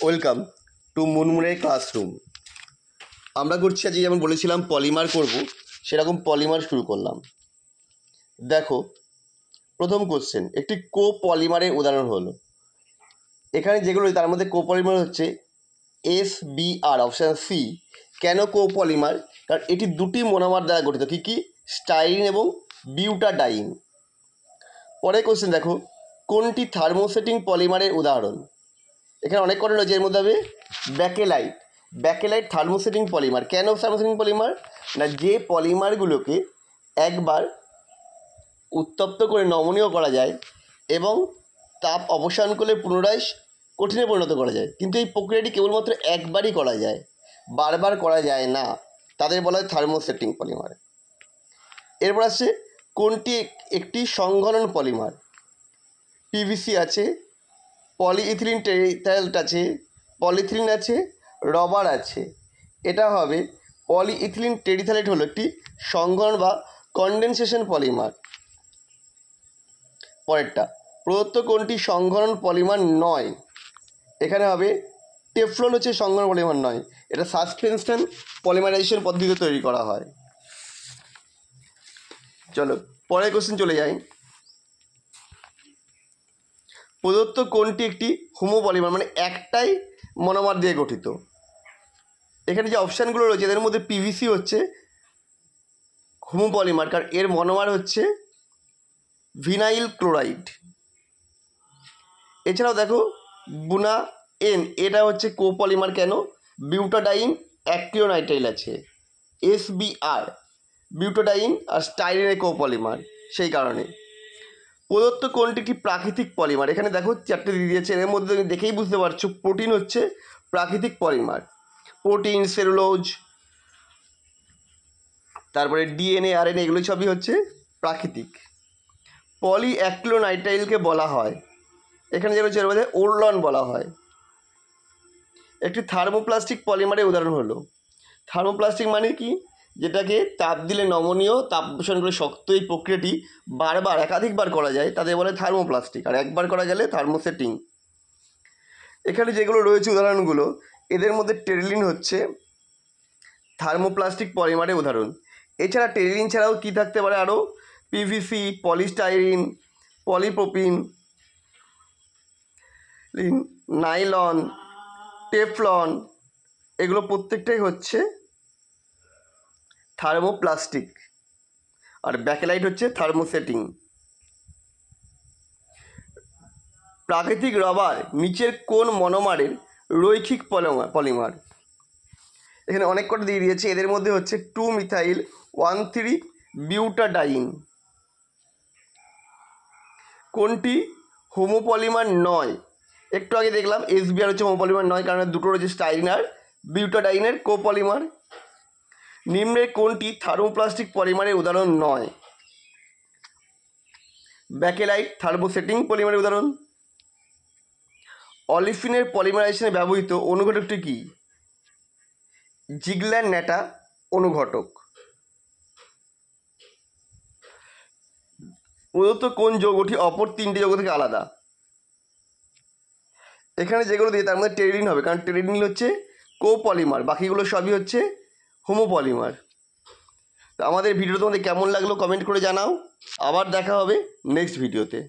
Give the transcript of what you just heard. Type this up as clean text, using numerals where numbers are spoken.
Welcome to মুনমুনের classroom. আমরা করছি আজকে যেমন বলেছিলাম পলিমার করব, সেরকম পলিমার শুরু করলাম। দেখো, প্রথম কোশ্চেন, একটি কোপলিমারের উদাহরণ হলো। এখানে যেগুলো তার মধ্যে কোপলিমার হচ্ছে SBr, অপশান সি। কেন কোপলিমার? কারণ এটি দুটি মোনোমার দ্বারা গঠিত। কী কী? স্টাইরিন এবং বিউটাডাইন। পরের কোশ্চেন দেখো, কোনটি থার্মোসেটিং পলিমারের উদাহরণ? এখানে অনেক কটা রয়েছে, এর মধ্যে হবে ব্যাকেলাইট। Bakelite thermosetting polymer. কেন থার্মোসেটিং পলিমার? না, যে পলিমারগুলোকে একবার উত্তপ্ত করে নমনীয় করা যায় এবং তাপ অবসান করলে পুনরায় কঠিনে পরিণত করা যায়, কিন্তু এই প্রক্রিয়াটি কেবলমাত্র একবারই করা যায়, বারবার করা যায় না, তাদের বলা হয় থার্মোসেটিং পলিমার। এরপর আসছে কোনটি একটি সংঘনন পলিমার? PVC আছে, পলিইথিলিন টেরিথাইলেট আছে, পলিথিলিন আছে, রবার আছে। এটা হবে পলিইথিলিন টেরিথাইলেট হলো একটি সংঘনন বা কনডেনসেশন পলিমার। পরেরটা, প্রদত্ত কোনটি সংঘনন পলিমার নয়? এখানে হবে টেফলন হচ্ছে সংঘনন পলিমার নয়, এটা সাসপেনশন পলিমারাইজেশন পদ্ধতিতে তৈরি করা হয়। চলো পরের কোশ্চেন চলে যাই। প্রদত্ত কোনটি একটি হোমোপলিমার, মানে একটাই মনোমার দিয়ে গঠিত? এখানে যে অপশানগুলো রয়েছে এদের মধ্যে PVC হচ্ছে হোমোপলিমার, কারণ এর মনোমার হচ্ছে ভিনাইল ক্লোরাইড। এছাড়াও দেখো বুনা এন, এটা হচ্ছে কোপলিমার। কেন? বিউটাডাইন অ্যাক্রিওনাইট্রাইল আছে, SBr, বিউটাডাইন আর স্টাইরিনের কোপলিমার, সেই কারণে। প্রদত্ত কোনটি একটি প্রাকৃতিক পলিমার? এখানে দেখো চারটে দিয়ে দিয়েছে, এর মধ্যে তুমি দেখেই বুঝতে পারছো প্রোটিন হচ্ছে প্রাকৃতিক পলিমার। প্রোটিন, সেলুলোজ, তারপরে DNA, RNA, এগুলো সবই হচ্ছে প্রাকৃতিক। পলিঅ্যাক্রিলোনাইট্রাইলকে বলা হয়, এখানে যেগুলো হচ্ছে এর মধ্যে ওরলন বলা হয়। একটি থার্মোপ্লাস্টিক পলিমারের উদাহরণ হলো। থার্মোপ্লাস্টিক মানে কি? যেটাকে তাপ দিলে নমনীয়, তাপ অবসান করে শক্ত, এই প্রক্রিয়াটি বারবার একাধিকবার করা যায়, তাদের বলে থার্মোপ্লাস্টিক। আর একবার করা গেলে থার্মোসেটিং। এখানে যেগুলো রয়েছে উদাহরণগুলো, এদের মধ্যে টেরিলিন হচ্ছে থার্মোপ্লাস্টিক পলিমারের উদাহরণ। এছাড়া টেরিলিন ছাড়াও কী থাকতে পারে আরও? PVC, polystyrene, polypropene, nylon, Teflon, এগুলো প্রত্যেকটাই হচ্ছে থার্মোপ্লাস্টিক। আর ব্যাকেলাইট হচ্ছে থার্মোসেটিং। প্রাকৃতিক রবার নিচের কোন মনোমারের রৈখিক পলিমার? এখানে অনেক কটা দিয়ে দিয়েছে, এদের মধ্যে হচ্ছে 2-মিথাইল-1,3-বিউটাডাইন। কোনটি হোমোপলিমার নয়? একটু আগে দেখলাম SBr হচ্ছে হোমোপলিমার নয়, কারণ দুটো রয়েছে স্টাইরিন আর বিউটাডাইনের কোপলিমার। নিম্নের কোনটি থার্মোপ্লাস্টিক পলিমারের উদাহরণ নয়? ব্যাকেলাইট থার্মোসেটিং পলিমারের উদাহরণ। অলিফিনের পলিমারাইজেশনে ব্যবহৃত অনুঘটকটি কি? জিগল্যান্ড-ন্যাটা অনুঘটক। প্রদত্ত কোন যৌগটি অপর তিনটি যৌগ থেকে আলাদা? এখানে যেগুলো দিয়ে তার মধ্যে টেরিলিন হবে, কারণ টেরিলিন হচ্ছে কোপলিমার, বাকিগুলো সবই হচ্ছে হোমোপলিমার। তো আমাদের ভিডিও তোমাদের কেমন লাগলো কমেন্ট করে জানাও। আবার দেখা হবে নেক্সট ভিডিওতে।